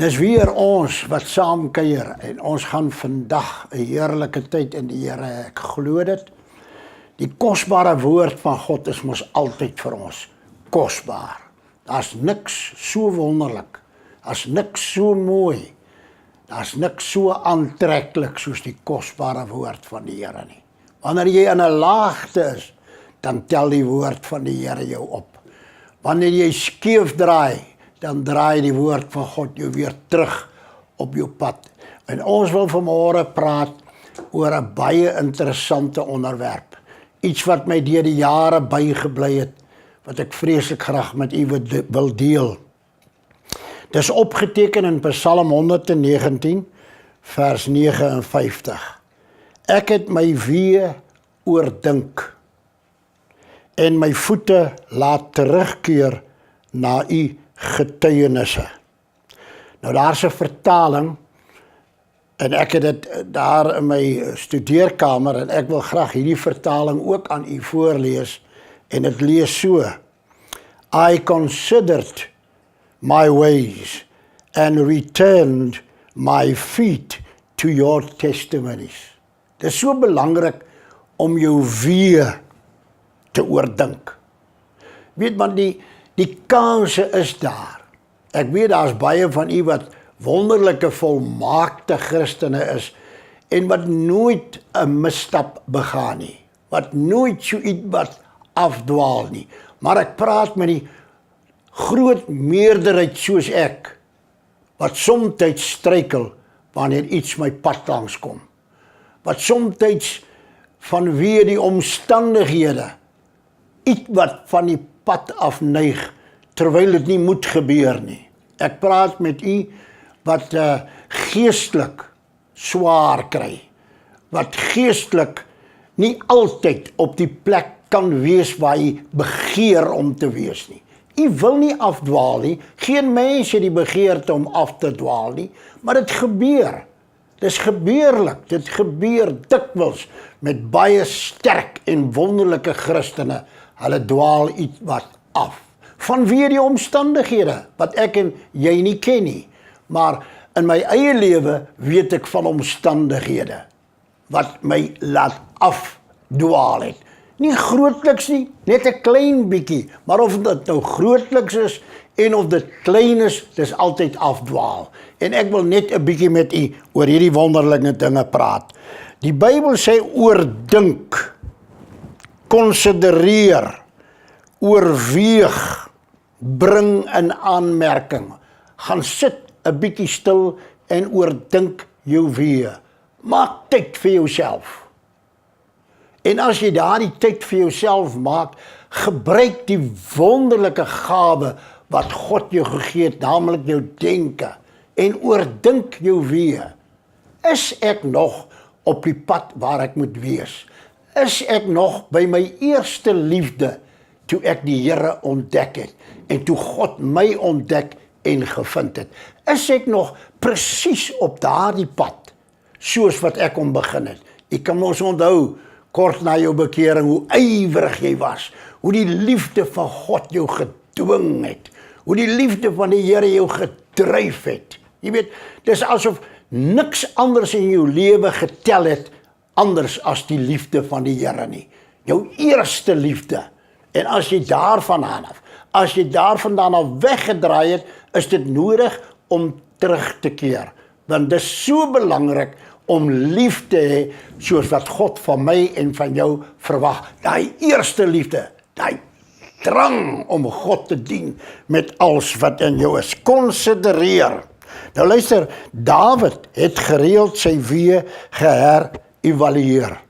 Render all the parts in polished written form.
Dis weer ons wat saam kuier en ons gaan vandag 'n heerlike tyd in die Here. Ek glo dit. Die kosbare woord van God is mos altyd vir ons kosbaar. Daar's niks so wonderlik, daar's niks so mooi, daar's niks so aantreklik soos die kosbare woord van die Here nie. Wanneer jy in 'n laagte is, dan tel die woord van die Here jou op. Wanneer jy skeef draai, dan draai die woord van God jou weer terug op jou pad. En ons wil vanmôre praat oor 'n baie interessante onderwerp. Iets wat my deur die jare bygebly het, wat ek vreeslik graag met u wil deel. Dis opgeteken in Psalm 119, vers 59. Ek het my weë oordink en my voete laat terugkeer na u getuienisse. Nou daar's 'n vertaling en ek het dit daar in my studeerkamer en ek wil graag hierdie vertaling ook aan u voorlees en dit lees so: I considered my ways and returned my feet to your testimonies. Dit is so belangrik om jou weë te oordink. Weet man, die kanse is daar. Ek weet daar's baie van u wat wonderlike volmaakte Christene is en wat nooit 'n misstap begaan nie, wat nooit so iets wat afdwaal nie. Maar ek praat met die groot meerderheid soos ek, wat soms struikel wanneer iets my pad langs kom, wat soms vanweë die omstandighede iets wat van die pad afneig, terwyl dit nie moet gebeur nie. Ek praat met u wat geestelik swaar kry, wat geestelik nie altyd op die plek kan wees waar hy begeer om te wees nie. U wil nie afdwaal nie, geen mens het die begeerte om af te dwaal nie, maar dit gebeur. Dis gebeurlik, dit gebeur dikwels met baie sterk en wonderlike Christene. Hulle dwaal iets wat af, vanweë die omstandighede, wat ek en jy nie ken nie. Maar in my eie lewe weet ek van omstandighede, wat my laat afdwaal het. Nie grootliks nie, net 'n klein bietjie, maar of dit nou grootliks is, en of dit klein is, dis altyd afdwaal. En ek wil net 'n bietjie met u oor hierdie wonderlike dinge praat. Die Bybel sê oordink, konsidereer, oorweeg, bring in aanmerking. Gaan sit 'n bietjie stil en oordink jou weë. Maak tyd vir jouself. En as jy daardie tyd vir jouself maak, gebruik die wonderlike gawe wat God jou gegee het, naamlik jou denke, en oordink jou weë. Is ek nog op die pad waar ek moet wees? Is ek nog by my eerste liefde, toe ek die Here ontdek het, en toe God my ontdek en gevind het? Is ek nog presies op daardie pad, soos wat ek om begin het? Ek kan ons onthou, kort na jou bekering, hoe ywerig jy was, hoe die liefde van God jou gedwing het, hoe die liefde van die Here jou gedryf het. Jy weet, dis asof niks anders in jou lewe getel het, anders as die liefde van die Here nie. Jou eerste liefde. En as jy daarvandaan af weggedraai het, is dit nodig om terug te keer. Want dit is so belangrik om lief te hê, soos wat God van my en van jou verwag. Daai eerste liefde, daai drang om God te dien met alles wat in jou is. Konsidereer. Nou luister, Dawid het gereeld sy weë geherevalueer,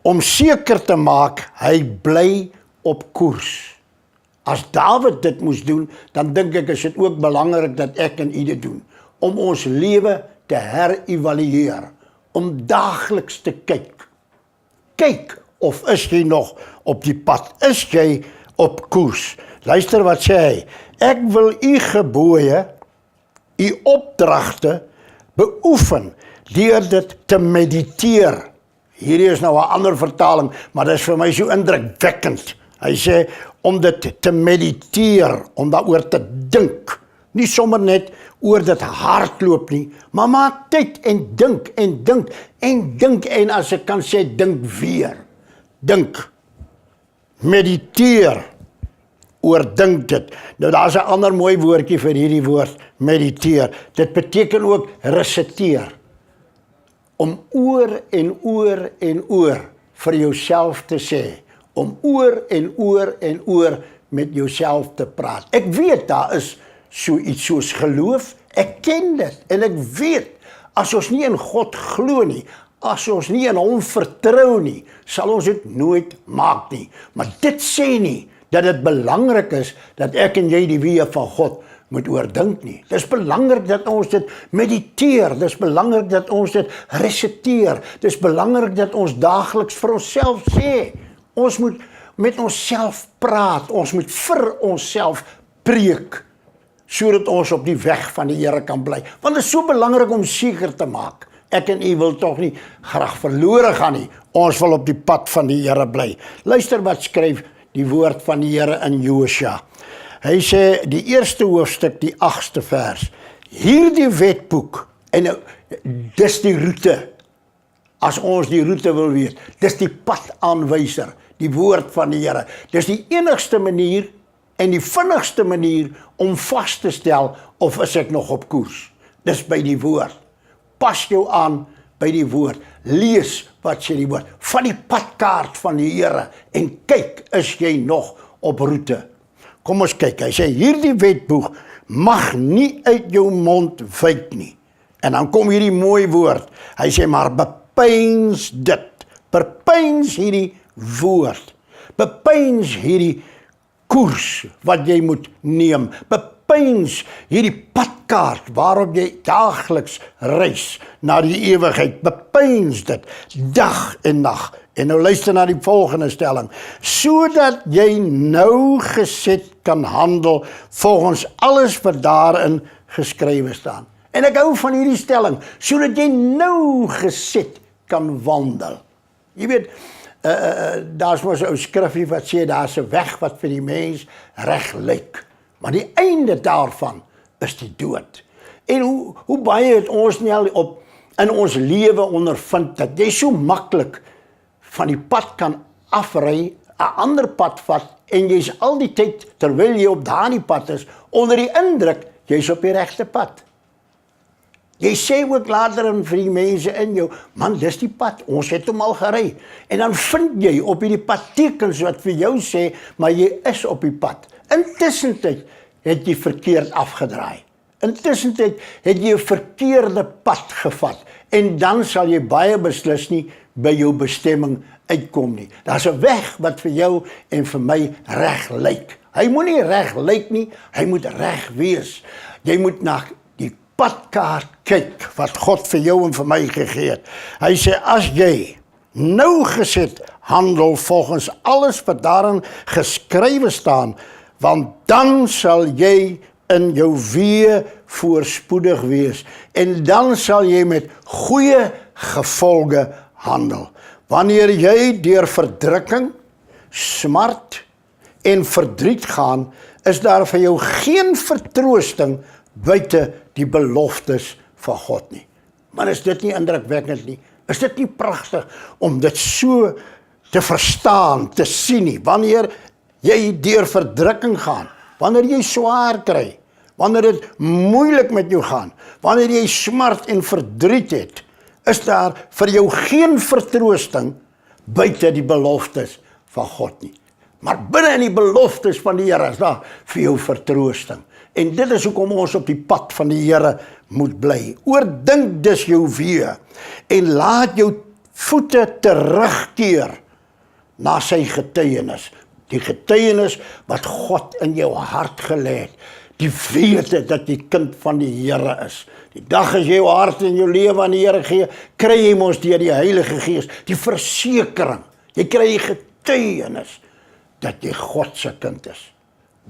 om seker te maak, hy bly op koers. As Dawid dit moes doen, dan dink ek is dit ook belangrik dat ek en u dit doen, om ons lewe te herevalueer, om daagliks te kyk. Kyk of is jy nog op die pad, is jy op koers. Luister wat sê hy, ek wil u gebooie, u opdragte beoefen, deur dit te mediteer. Hierdie is nou 'n ander vertaling, maar dit is vir my so indrukwekkend. Hy sê, om dit te mediteer, om daaroor te dink, Nie sommer net oor dit hardloop nie, maar maak tyd en dink en dink en dink en as ek kan sê, dink weer. Dink. Mediteer. Oordink dit. Nou daar's 'n ander mooi woordjie vir hierdie woord, mediteer. Dit beteken ook resiteer. Om oor en oor en oor vir jouself te sê. Om oor en oor en oor met jouself te praat. Ek weet daar is so iets soos geloof. Ek ken dit en ek weet as ons nie in God glo nie, as ons nie in hom vertrou nie, sal ons dit nooit maak nie. Maar dit sê nie dat dit belangrik is dat ek en jy die weë van God moet oordink nie. Dis belangrik dat ons dit mediteer, dis belangrik dat ons dit resiteer, dis belangrik dat ons daagliks vir onsself sê. Ons moet met onsself praat, ons moet vir onsself preek, sodat ons op die weg van die Here kan bly. Want dit is so belangrik om seker te maak, ek en u wil tog nie graag verlore gaan nie, ons wil op die pad van die Here bly. Luister wat skryf die woord van die Here in Josua. Hy sê, die eerste hoofstuk, die 8ste vers, hierdie wetboek, en nou, dis die roete, as ons die roete wil weet, dis die padaanwyser, die woord van die Here. Dis die enigste manier en die vinnigste manier om vas te stel of is ek nog op koers. Dis by die woord. Pas jou aan by die woord. Lees wat sê die woord. Van die padkaart van die Here en kyk, is jy nog op roete. Kom ons kyk, hy sê, hierdie wetboek mag nie uit jou mond wyk nie. En dan kom hierdie mooi woord. Hy sê, maar bepeins dit. Bepeins hierdie woord. Bepeins hierdie koers wat jy moet neem. Bepeins hierdie padkaart waarop jy daagliks reis na die ewigheid. Bepeins dit dag en nag. En nou luister na die volgende stelling. Sodat jy nougeset kan handel volgens alles wat daarin geskrywe staan. En ek hou van hierdie stelling. Sodat jy nougeset kan wandel. Jy weet, daar's mos 'n ou skrifgie wat sê, daar's 'n weg wat vir die mens reg lyk. Maar die einde daarvan is die dood. En hoe baie het ons nie al in ons lewe ondervind, dat jy so maklik van die pad kan afry, 'n ander pad vat, en jy's al die tyd, terwyl jy op daardie pad is, onder die indruk, jy's op die regte pad. Jy sê ook later vir die mense in jou, man, dis die pad, ons het hom al gery. En dan vind jy op hierdie pad tekens wat vir jou sê, maar jy is op die pad. Intussentyd het jy verkeerd afgedraai. Intussentyd het jy 'n verkeerde pad gevat. En dan sal jy baie beslis nie by jou bestemming uitkom nie. Daar's 'n weg wat vir jou en vir my reg lyk. Hy moet nie reg lyk nie, hy moet reg wees. Jy moet na die padkaart kyk wat God vir jou en vir my gegee het. Hy sê, as jy nougeset handel volgens alles wat daarin geskrywe staan, want dan sal jy in jou weë voorspoedig wees, en dan sal jy met goeie gevolge handel. Wanneer jy deur verdrukking, smart en verdriet gaan, is daar vir jou geen vertroosting buite die beloftes van God nie. Maar is dit nie indrukwekkend nie? Is dit nie pragtig om dit so te verstaan, te sien nie? Wanneer jy deur verdrukking gaan, wanneer jy swaar kry, wanneer dit moeilik met jou gaan, wanneer jy smart en verdriet het, is daar vir jou geen vertroosting buite die beloftes van God nie. Maar binne in die beloftes van die Here is daar vir jou vertroosting. En dit is hoekom ons op die pad van die Here moet bly. Oordink dus jou weë en laat jou voete terugkeer na sy getuienis. Die getuienis wat God in jou hart gelê het. Die wete dat jy kind van die Here is. Die dag as jy jou hart en jou lewe aan die Here gee, kry jy mos deur die Heilige Gees die versekering. Jy kry die getuienis dat jy God se kind is.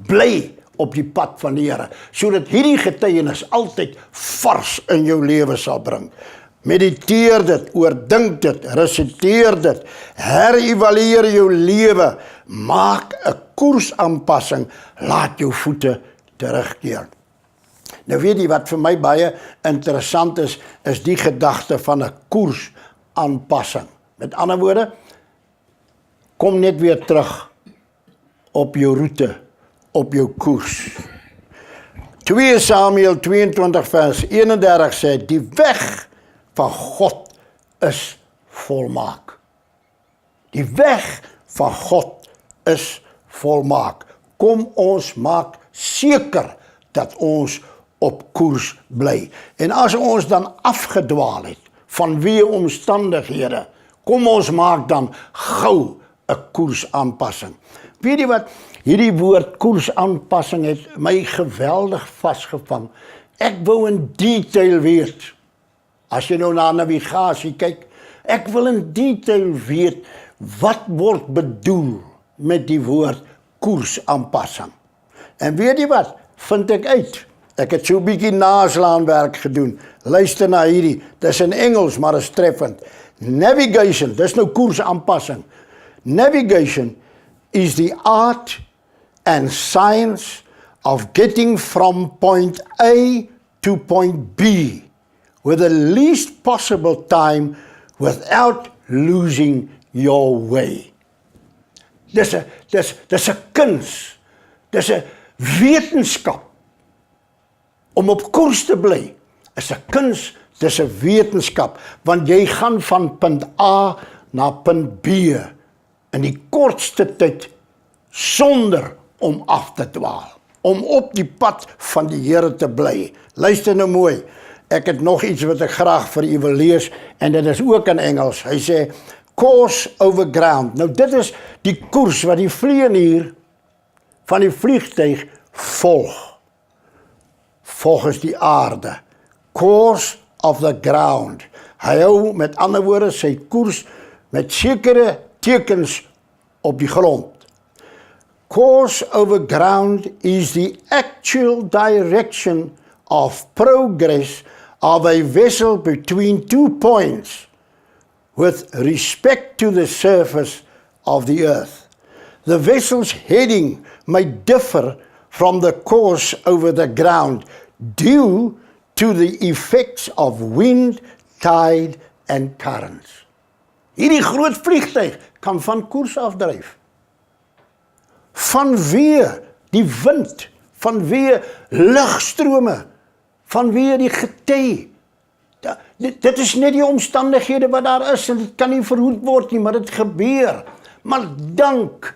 Bly op die pad van die Here, sodat hierdie getuienis altyd vars in jou lewe sal bring. Mediteer dit, oordink dit, resiteer dit, herëvalueer jou lewe, maak 'n koersaanpassing, laat jou voete terugkeer. Nou weet jy wat vir my baie interessant is die gedagte van 'n koersaanpassing. Met ander woorde, kom net weer terug op jou roete, op jou koers. 2 Samuel 22 vers 31 sê, die weg van God is volmaak. Die weg van God is volmaak. Kom ons maak seker dat ons op koers bly. En as ons dan afgedwaal het vanweë omstandighede, kom ons maak dan gou 'n koersaanpassing. Weet jy wat? Hierdie woord koersaanpassing het my geweldig vasgevang. Ek wou in detail weet. As jy nou na navigasie kyk, ek wil in detail weet wat word bedoel met die woord koersaanpassing. En weet jy wat? Vind ek uit. Ek het so 'n bietjie naslaanwerk gedoen. Luister na hierdie. Dis in Engels, maar is treffend. Navigation, dis nou koersaanpassing. Navigation is the art and science of getting from point A to point B with the least possible time without losing your way. Dis 'n kuns. Dis 'n wetenskap. Om op koers te bly is 'n kuns, dis 'n wetenskap, want jy gaan van punt A na punt B in die kortste tyd sonder om af te dwaal, om op die pad van die Here te bly. Luister nou mooi, ek het nog iets wat ek graag vir u wil lees, en dit is ook in Engels. Hy sê, course over ground. Nou dit is die koers wat die vlieënier van die vliegtuig volg, volgens die aarde. Course of the ground. Hy hou met ander woorde sy koers met sekere tekens op die grond. Course over ground is the actual direction of progress of a vessel between 2 points with respect to the surface of the earth. The vessel's heading may differ from the course over the ground due to the effects of wind, tide and currents. Hierdie groot vliegtuig kan van koers afdryf. Vanweë die wind, vanweë lugstrome, vanweë die gety. Dit is net die omstandighede wat daar is, en dit kan nie verhoed word nie, maar dit gebeur. Maar dank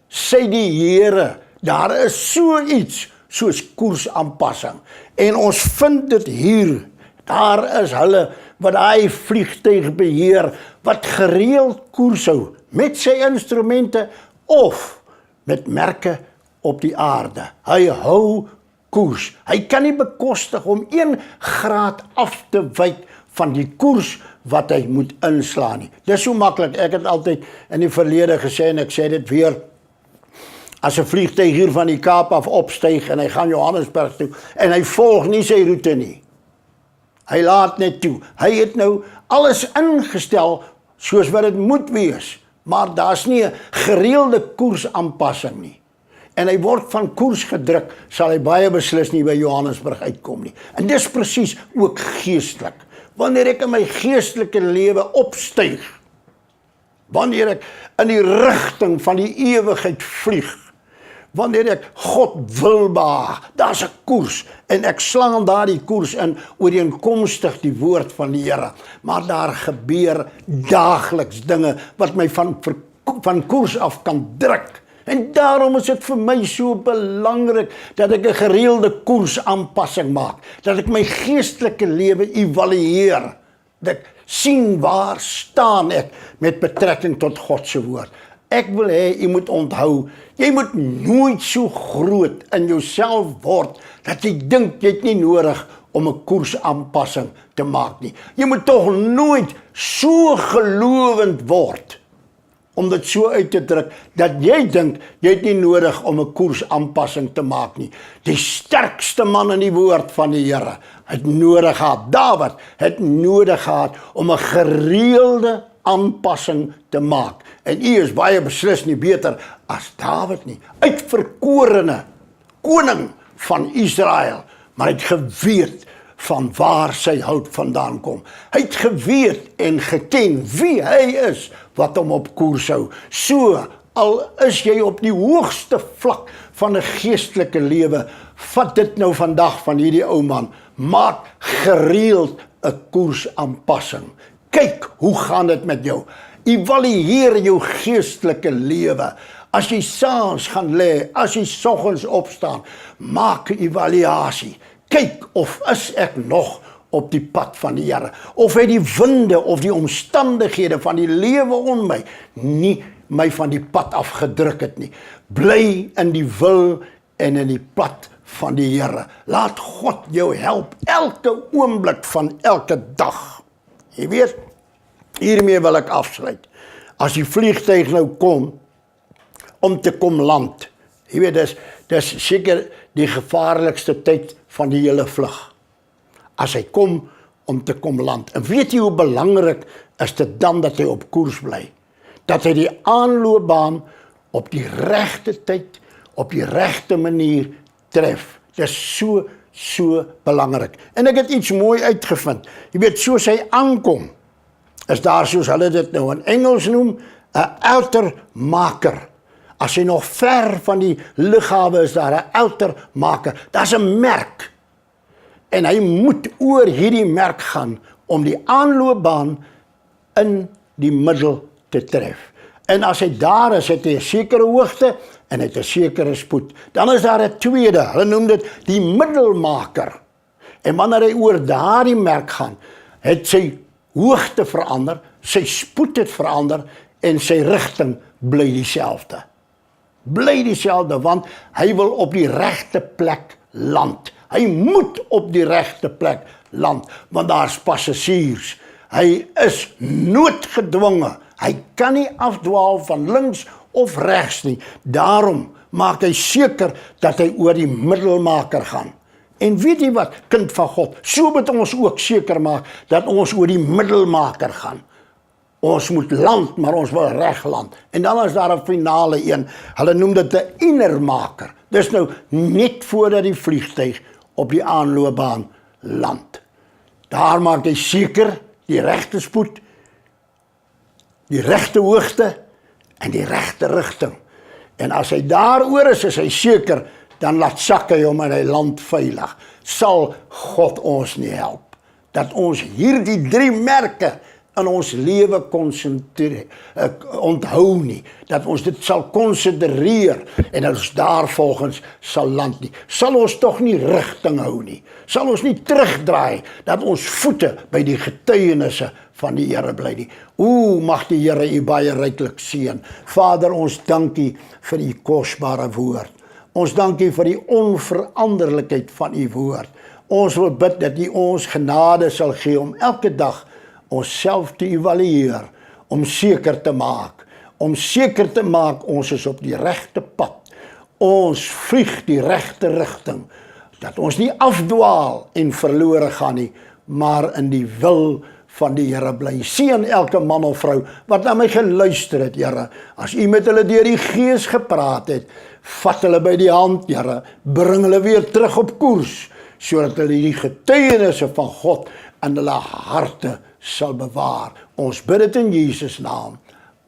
sê die Here, daar is so iets soos koersaanpassing. En ons vind dit hier. Daar is hulle wat daai vliegtuig beheer, wat gereeld koers hou, met sy instrumente of met merke op die aarde. Hy hou koers. Hy kan nie bekostig om 1 graad af te wyk van die koers wat hy moet inslaan nie. Dis so maklik. Ek het altyd in die verlede gesê, en ek sê dit weer, as 'n vliegtuig hier van die Kaap af opstyg en hy gaan Johannesburg toe en hy volg nie sy roete nie. Hy laat net toe. Hy het nou alles ingestel soos wat dit moet wees, maar daar's nie 'n gereelde koersaanpassing nie. En hy word van koers gedruk, sal hy baie beslis nie by Johannesburg uitkom nie. En dis presies ook geestelik. Wanneer ek in my geestelike lewe opstyg, wanneer ek in die rigting van die ewigheid vlieg, wanneer ek God wil behaag, daar's 'n koers, en ek slaan daardie koers in ooreenkomstig die woord van die Here. Maar daar gebeur daagliks dinge wat my van koers af kan druk. En daarom is dit vir my so belangrik dat ek 'n gereelde koersaanpassing maak, dat ek my geestelike lewe evalueer, dat ek sien waar staan ek met betrekking tot God se woord. Ek wil hê jy moet onthou, jy moet nooit so groot in jouself word dat jy dink jy het nie nodig om 'n koersaanpassing te maak nie. Jy moet tog nooit so gelowend word om dit so uit te druk dat jy dink jy het nie nodig om 'n koersaanpassing te maak nie. Die sterkste man in die woord van die Here het nodig gehad, Dawid het nodig gehad om 'n gereelde aanpassing te maak. En u is baie beslis nie beter as Dawid nie. Uitverkorene koning van Israel, maar hy het geweet van waar sy hulp vandaan kom. Hy het geweet en geken wie hy is wat hom op koers hou. So, al is jy op die hoogste vlak van 'n geestelike lewe, vat dit nou vandag van hierdie ou man, maak gereeld 'n koersaanpassing. Kyk, hoe gaan dit met jou? Evalueer jou geestelike lewe. As jy saans gaan lê, as jy soggens opstaan, maak 'n evaluasie. Kyk, of is ek nog op die pad van die Here? Of het die winde of die omstandighede van die lewe om my nie my van die pad afgedruk het nie. Bly in die wil en in die pad van die Here. Laat God jou help elke oomblik van elke dag. Jy weet, hiermee wil ek afsluit. As die vliegtuig nou kom om te kom land, jy weet, dis seker die gevaarlikste tyd van die hele vlug. As hy kom om te kom land. En weet jy hoe belangrik is dit dan dat hy op koers bly? Dat hy die aanloopbaan op die regte tyd, op die regte manier tref. Dit is so belangrik. En ek het iets mooi uitgevind. Jy weet, soos hy aankom, is daar, soos hulle dit nou in Engels noem, 'n outer marker. As hy nog ver van die lughawe is daar 'n outer marker. Daar's 'n merk. En hy moet oor hierdie merk gaan om die aanloopbaan in die middel te tref. En as hy daar is, het hy 'n sekere hoogte en het 'n sekere spoed. Dan is daar 'n tweede, hulle noem dit die middelmaker. En wanneer hy oor daardie merk gaan, het sy hoogte verander, sy spoed het verander en sy rigting bly dieselfde. Bly dieselfde, want hy wil op die regte plek land. Hy moet op die regte plek land, want daar's passasiers. Hy is noodgedwonge. Hy kan nie afdwaal van links of regs nie. Daarom maak hy seker dat hy oor die middelmaker gaan. En weet jy wat, kind van God, so moet ons ook seker maak dat ons oor die middelmaker gaan. Ons moet land, maar ons wil reg land. En dan is daar 'n finale een. Hulle noem dit 'n innermaker. Dis nou net voordat die vliegtuig op die aanloopbaan land. Daar maak hy seker die regte spoed, die regte hoogte en die regte rigting. En as hy daaroor is hy seker, dan laat sak hy hom en hy land veilig. Sal God ons nie help dat ons hierdie 3 merke in ons lewe onthou nie, dat ons dit sal konsidereer en dat ons daarvolgens sal land nie. Sal ons tog nie rigting hou nie, sal ons nie terugdraai, dat ons voete by die getuienisse van die Here bly nie. Mag die Here u baie ryklik seën. Vader, ons dankie vir u kosbare woord. Ons dankie vir die onveranderlikheid van u woord. Ons wil bid dat u ons genade sal gee om elke dag onsself te evalueer, om seker te maak ons is op die regte pad. Ons vlieg die regte rigting, dat ons nie afdwaal en verlore gaan nie, maar in die wil van die Here bly. Seën elke man of vrou wat na my geluister het, Here. As u met hulle deur die Gees gepraat het, vat hulle by die hand, Here. Bring hulle weer terug op koers, sodat hulle die getuienisse van God in hulle harte sal bewaar. Ons bid dit in Jesus naam.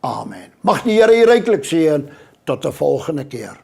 Amen. Mag die Here u ryklik seën tot 'n volgende keer.